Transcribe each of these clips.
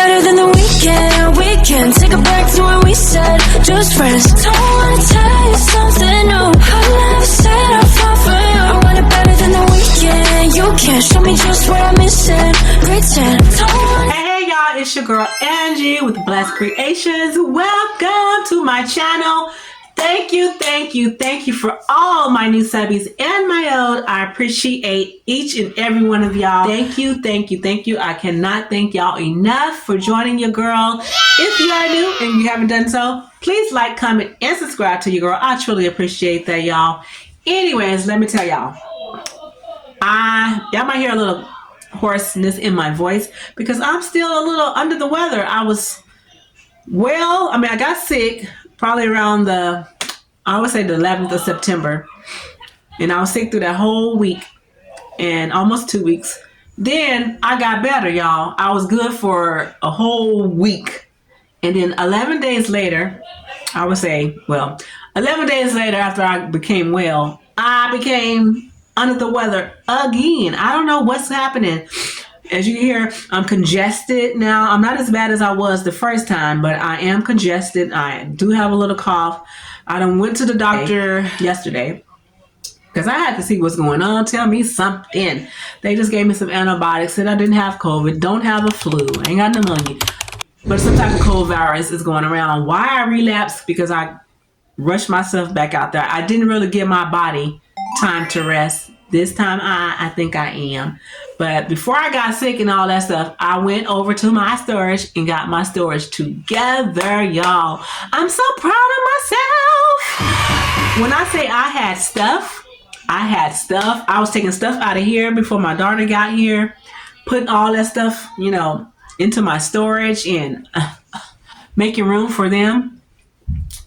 better than the weekend. We can take a back to what we said. Just friends. Don't wanna tell you something new. I never said I'll fall for you. I want it better than the weekend. You can't show me just what I'm missing. Pretend. Hey y'all, it's your girl Angie with Blessed Creations. Welcome to my channel. Thank you for all my new subbies and my old. I appreciate each and every one of y'all. Thank you. I cannot thank y'all enough for joining your girl. If you are new and you haven't done so, please like, comment, and subscribe to your girl. I truly appreciate that, y'all. Anyways, let me tell y'all. Y'all might hear a little hoarseness in my voice because I'm still a little under the weather. I got sick probably around I would say the 11th of September. And I was sick through that whole week and almost 2 weeks. Then I got better, y'all. I was good for a whole week. And then 11 days later, 11 days later after I became well, I became under the weather again. I don't know what's happening. As you hear, I'm congested now. I'm not as bad as I was the first time, but I am congested. I do have a little cough. I done went to the doctor yesterday because I had to see what's going on. Tell me something. They just gave me some antibiotics, said I didn't have COVID, don't have a flu, ain't got pneumonia, but some type of cold virus is going around. Why I relapsed? Because I rushed myself back out there. I didn't really give my body time to rest. This time I think I am. But before I got sick and all that stuff, I went over to my storage and got my storage together, y'all. I'm so proud of myself. When I say I had stuff. I was taking stuff out of here before my daughter got here, putting all that stuff, into my storage and making room for them.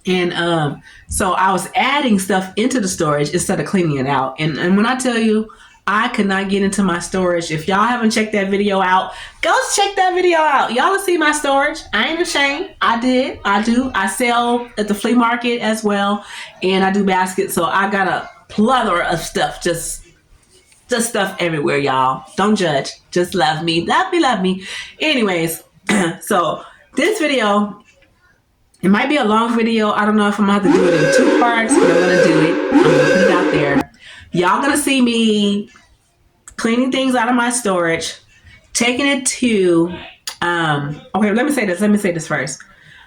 And so I was adding stuff into the storage instead of cleaning it out. And when I tell you, I could not get into my storage. If y'all haven't checked that video out, go check that video out. Y'all will see my storage. I ain't ashamed. I do. I sell at the flea market as well. And I do baskets. So I got a plethora of stuff. Just stuff everywhere, y'all. Don't judge. Just love me. Love me. Anyways, so this video, it might be a long video. I don't know if I'm going to have to do it in 2 parts, but I'm going to do it. I'm going to put it out there. Y'all going to see me cleaning things out of my storage, taking it to, okay, let me say this first.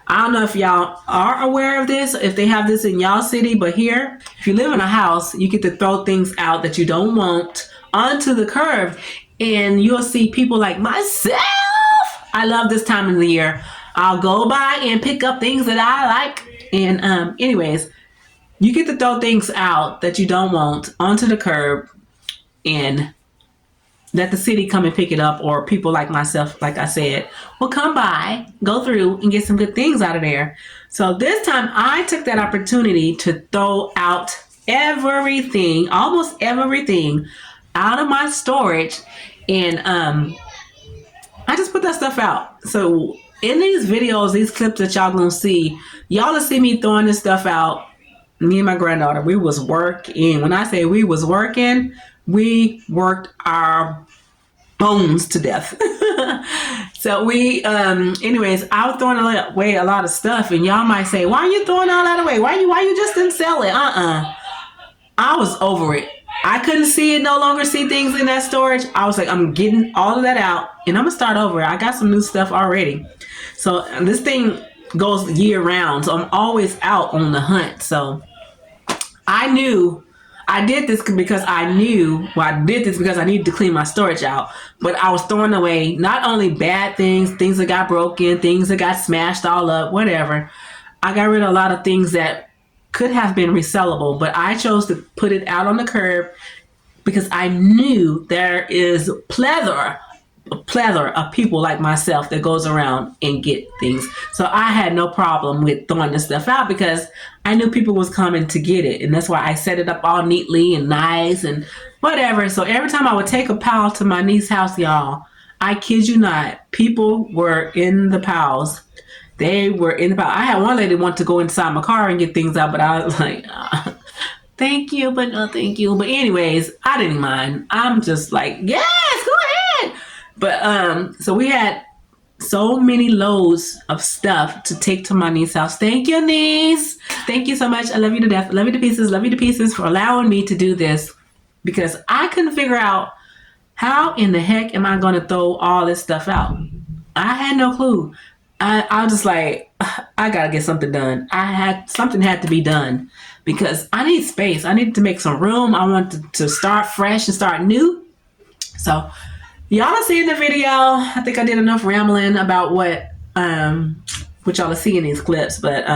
I don't know if y'all are aware of this, if they have this in y'all city, but here, if you live in a house, you get to throw things out that you don't want onto the curb, and you'll see people like myself. I love this time of the year. I'll go by and pick up things that I like. And anyways, you get to throw things out that you don't want onto the curb and let the city come and pick it up, or people like myself, like I said, will come by, go through and get some good things out of there. So this time I took that opportunity to throw out everything, almost everything out of my storage. And I just put that stuff out. So in these videos, these clips that y'all gonna see, y'all will see me throwing this stuff out. Me and my granddaughter, we was working. When I say we was working, we worked our bones to death. So we, anyways, I was throwing away a lot of stuff, and y'all might say, why are you throwing all that away? Why you just didn't sell it? I was over it. I couldn't no longer see things in that storage. I was like, I'm getting all of that out, and I'm gonna start over. I got some new stuff already. So this thing goes year round, so I'm always out on the hunt. So I knew I did this because I needed to clean my storage out. But I was throwing away not only bad things that got broken, things that got smashed all up, whatever. I got rid of a lot of things that could have been resellable, but I chose to put it out on the curb because I knew there is a plethora of people like myself that goes around and get things. So I had no problem with throwing this stuff out because I knew people was coming to get it. And that's why I set it up all neatly and nice and whatever. So every time I would take a pile to my niece's house, y'all, I kid you not, people were in the piles. They were in the pile. I had one lady want to go inside my car and get things out, but I was like, thank you, but no thank you. But anyways, I didn't mind. I'm just like, yes, go ahead. But so we had so many loads of stuff to take to my niece's house. Thank you, niece. Thank you so much. I love you to death. Love you to pieces. Love you to pieces for allowing me to do this, because I couldn't figure out how in the heck am I going to throw all this stuff out. I had no clue. I was just like, I gotta get something done. Something had to be done because I need space. I need to make some room. I want to start fresh and start new. So y'all will see in the video. I think I did enough rambling about what y'all will see in these clips, but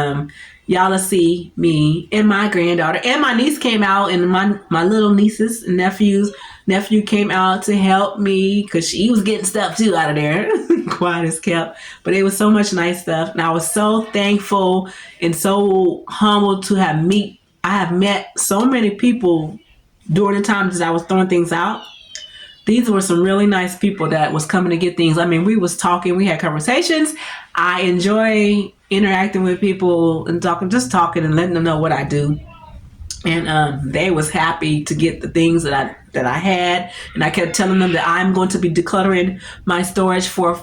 y'all will see me and my granddaughter and my niece came out, and my little nieces and nephew came out to help me because she was getting stuff too out of there. Quiet as kept, but it was so much nice stuff, and I was so thankful and so humbled to I have met so many people during the times that I was throwing things out. These were some really nice people that was coming to get things. I mean, we was talking, we had conversations. I enjoy interacting with people and talking and letting them know what I do. And they was happy to get the things that I had. And I kept telling them that I'm going to be decluttering my storage for,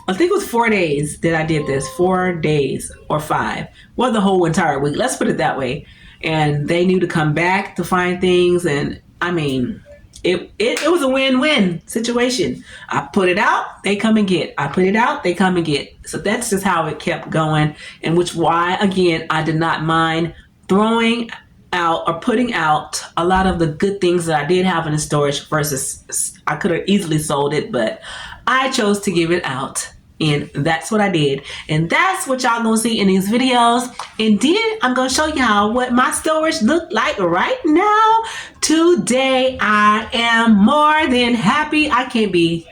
I think it was 4 days that I did this. 4 days or 5. Well, the whole entire week. Let's put it that way. And they knew to come back to find things. And I mean, it was a win-win situation. I put it out, they come and get. I put it out, they come and get. So that's just how it kept going. And why, again, I did not mind throwing out or putting out a lot of the good things that I did have in the storage versus I could have easily sold it, but I chose to give it out. And that's what I did. And that's what y'all gonna see in these videos. And then I'm gonna show y'all what my storage look like right now. Today, I am more than happy. I can't be,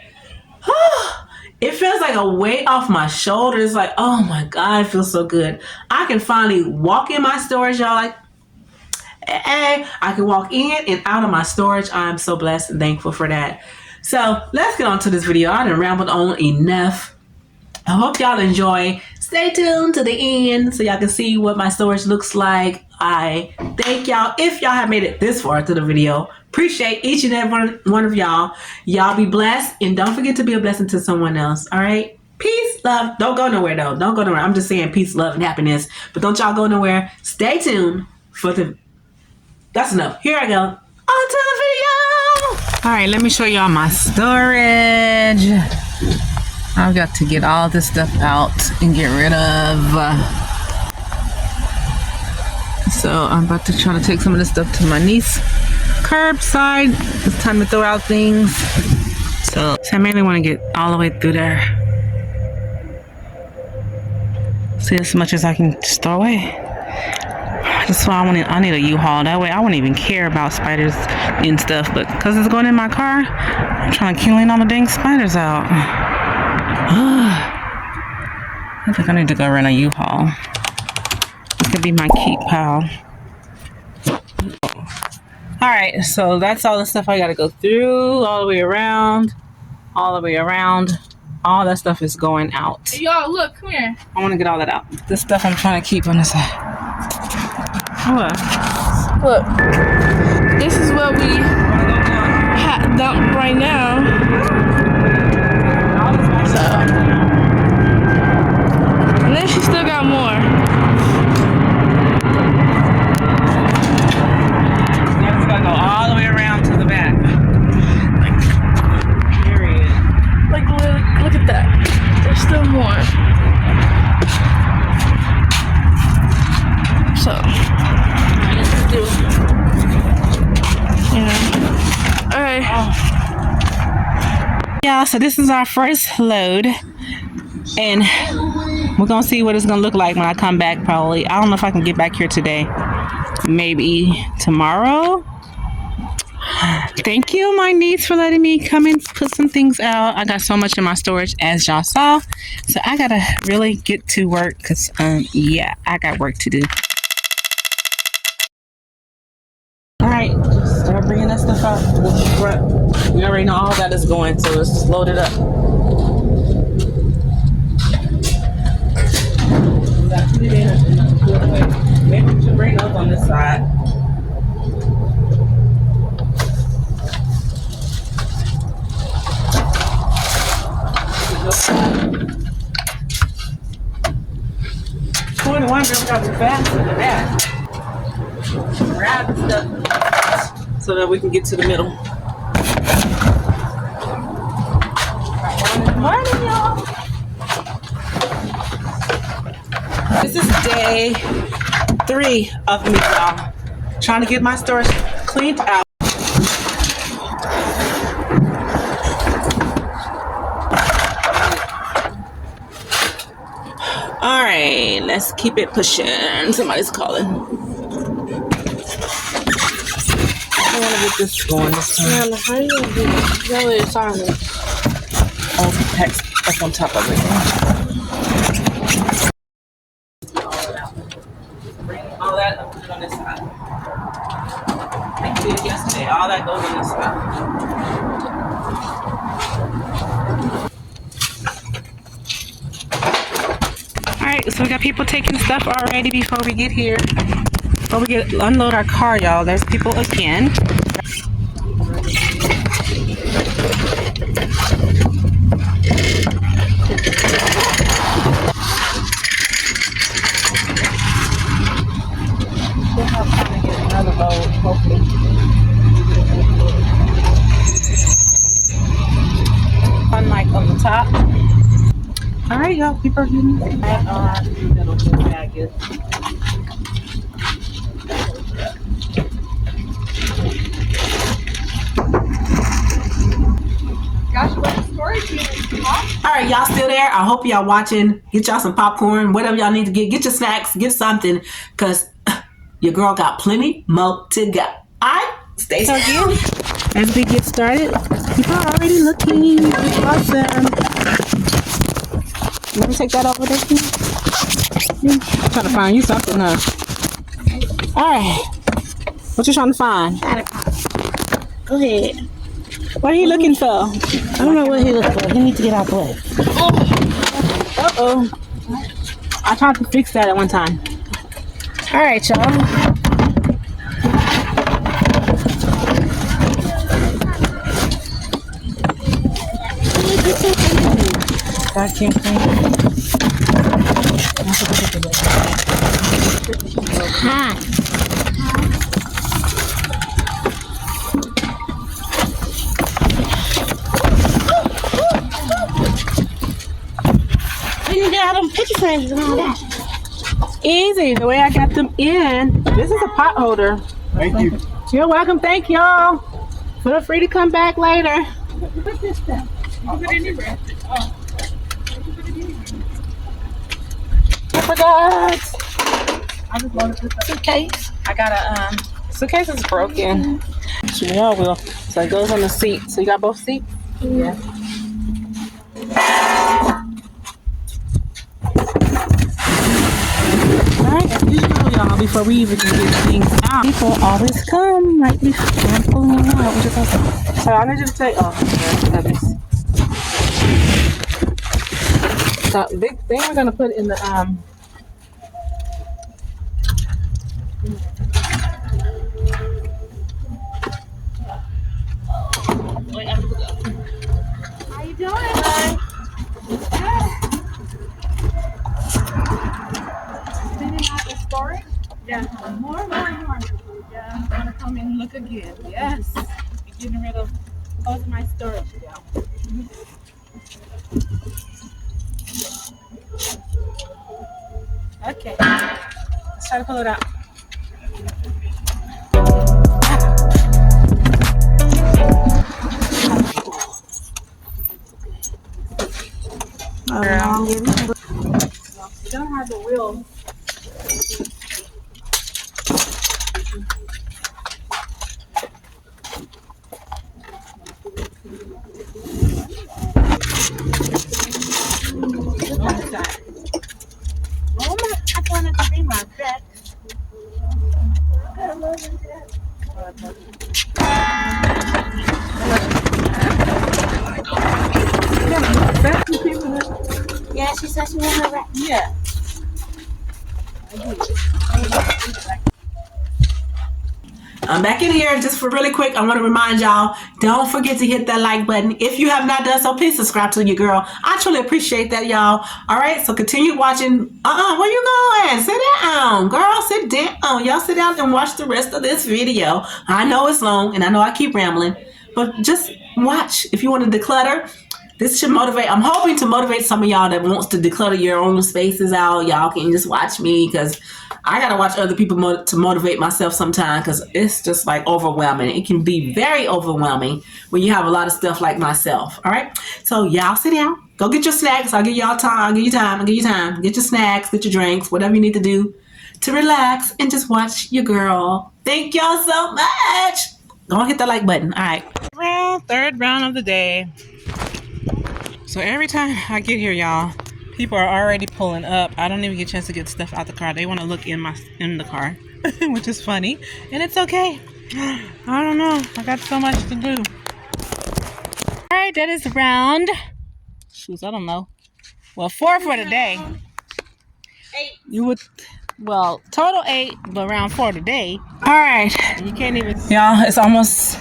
it feels like a weight off my shoulders. Like, oh my God, it feels so good. I can finally walk in my storage, y'all. Like, hey, I can walk in and out of my storage. I'm so blessed and thankful for that. So let's get on to this video. I done rambled on enough. I hope y'all enjoy. Stay tuned to the end so y'all can see what my storage looks like. I thank y'all if y'all have made it this far to the video. Appreciate each and every one of y'all. Y'all be blessed, and don't forget to be a blessing to someone else. All right? Peace, love. Don't go nowhere though. Don't go nowhere. I'm just saying peace, love, and happiness. But don't y'all go nowhere. Stay tuned for the... That's enough. Here I go. On to the video. All right, let me show y'all my storage. I've got to get all this stuff out and get rid of. So I'm about to try to take some of this stuff to my niece curbside. It's time to throw out things. So I mainly want to get all the way through there. See as much as I can just throw away. That's why I need a U-Haul. That way I wouldn't even care about spiders and stuff. But because it's going in my car, I'm trying to clean all the dang spiders out. I think I need to go rent a U-Haul. This could be my keep pile. Alright, so that's all the stuff I gotta go through, all the way around, all the way around. All that stuff is going out. Hey, y'all, look, come here. I want to get all that out. This stuff I'm trying to keep on the side. Look, this is what we dump right now. So, and then she still got more. Now it's gotta go all the way around to the back. Period. Like, look at that. There's still more. So, yeah. All right. Yeah, so this is our first load, and we're gonna see what it's gonna look like when I come back. Probably, I don't know if I can get back here today. Maybe tomorrow. Thank you, my niece, for letting me come and put some things out. I got so much in my storage, as y'all saw, so I gotta really get to work because yeah, I got work to do. All right, just start bringing that stuff out. We already know all that is going, so let's just load it up. Maybe we should bring those on this side. 21, girl, we gotta be faster than that. Grab the stuff so that we can get to the middle. Good morning, y'all. This is day 3 of me, y'all. Trying to get my storage cleaned out. All right, let's keep it pushing. Somebody's calling. I want to get this going this time. How do you do this? Really, it's on it. Oh, text up on top of it. Bring all that up, put it on this side. Like we did yesterday, all that goes on this side. All right, so we got people taking stuff already before we get here. Before we unload our car, y'all. There's people again. We'll have time to get another load, hopefully. Fun mic on the top. All right, y'all. People are getting that on the middle of the package. All right, y'all still there? I hope y'all watching. Get y'all some popcorn, whatever y'all need to get. Get your snacks, get something, because your girl got plenty more to go. All right, stay tuned. As we get started, people are already looking. Awesome. Let me take that over there. I'm trying to find you something, huh? All right. What you trying to find? Go ahead. What are you looking for? I don't know what he looking for. He needs to get out the way. Uh-oh. I tried to fix that at one time. All right, y'all. I can't find Hi. You need to have them picture frames and all that. Easy. The way I got them in. This is a pot holder. Thank you. You're welcome. Thank y'all. Feel free to come back later. Put this stuff. Put it anywhere. I forgot. I just wanted this suitcase. I got a suitcase is broken. So y'all will. So it goes on the seat. So you got both seats? Yeah. Alright, as usual, y'all, before we even get things out, people always come right before I'm pulling them out. Which is awesome. So I need you to take the big thing we're gonna put in the How you doing? Hi. Cleaning out the storage? Yeah. More. Yeah, I'm gonna come and look again. Yes. Getting rid of most of my storage. Yeah. okay. Let's try to pull it out. You don't have the wheel. Oh my, I wanted to be my pet. Yeah, she said she wanted to wrap. Yeah. I'm back in here just for really quick. I want to remind y'all, don't forget to hit that like button. If you have not done so, please subscribe to your girl. I truly appreciate that, y'all. All right, so continue watching. Where you going? Sit down, girl. Sit down. Y'all sit down and watch the rest of this video. I know it's long, and I know I keep rambling, but just watch. If you want to declutter, this should motivate. I'm hoping to motivate some of y'all that wants to declutter your own spaces out. Y'all can just watch me because I gotta watch other people to motivate myself sometimes because it's just like overwhelming. It can be very overwhelming when you have a lot of stuff like myself. All right, so y'all sit down. Go get your snacks. I'll give y'all time. I'll give you time. Get your snacks. Get your drinks. Whatever you need to do to relax and just watch your girl. Thank y'all so much. Don't hit that like button. All right. Third round of the day. So every time I get here, y'all, people are already pulling up. I don't even get a chance to get stuff out the car. They want to look in the car, which is funny, and it's okay. I don't know. I got so much to do. All right, that is round. Shoes, I don't know. Well, 4 for the day. 8. You would. Well, total 8, but round 4 today. All right. You can't even. Y'all, it's almost.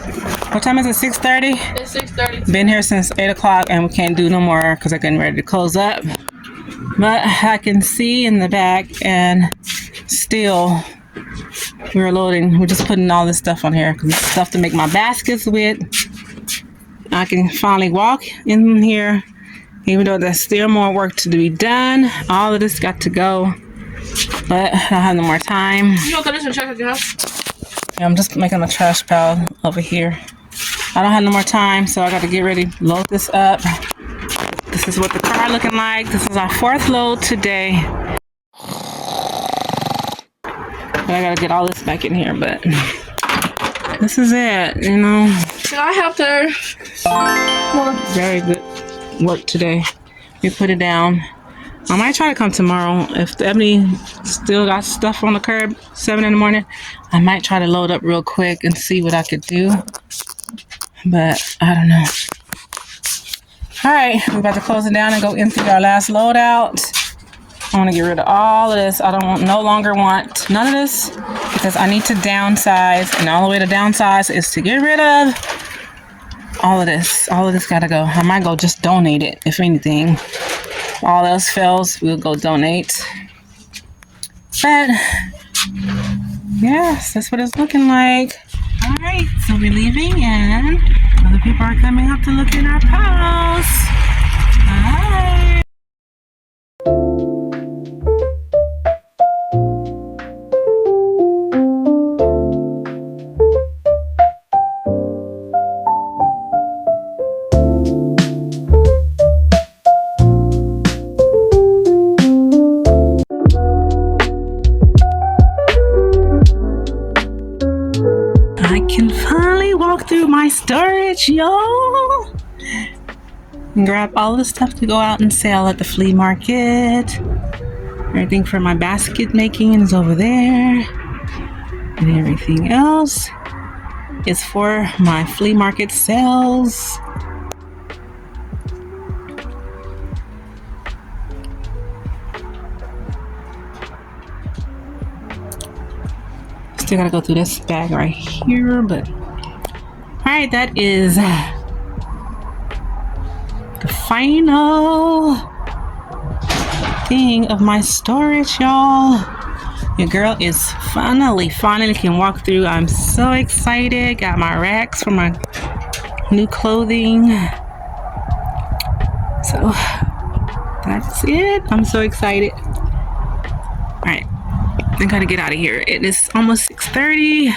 What time is it? 6:30. It's 6:30. Been here since 8 o'clock, and we can't do no more because I'm getting ready to close up. But I can see in the back, and still we're loading. We're just putting all this stuff on here because it's stuff to make my baskets with. I can finally walk in here, even though there's still more work to be done. All of this got to go, but I don't have no more time. You don't finish and check at your house? Yeah, I'm just making a trash pile over here. I don't have no more time, so I got to get ready, load this up. This is what the car looking like. This is our 4th load today. But I got to get all this back in here, but this is it, you know. Yeah, I helped her. Very good work today. We put it down. I might try to come tomorrow. If Ebony still got stuff on the curb, 7 in the morning, I might try to load up real quick and see what I could do. But I don't know. All right, we're about to close it down and go empty our last load out. I want to get rid of all of this. I no longer want none of this because I need to downsize, and all the way to downsize is to get rid of all of this. All of this got to go. I might go just donate it, if anything. If all else fails, we'll go donate. But yes, that's what it's looking like. All right, so we're leaving, and other people are coming up to look in our house. Hi. I can finally walk through my storage, y'all, and grab all the stuff to go out and sell at the flea market. Everything for my basket making is over there, and everything else is for my flea market sales. Still gotta go through this bag right here, but all right, that is the final thing of my storage, y'all. Your girl is finally can walk through. I'm so excited. Got my racks for my new clothing. So that's it. I'm so excited. All right, I gotta get out of here. It is almost 6:30.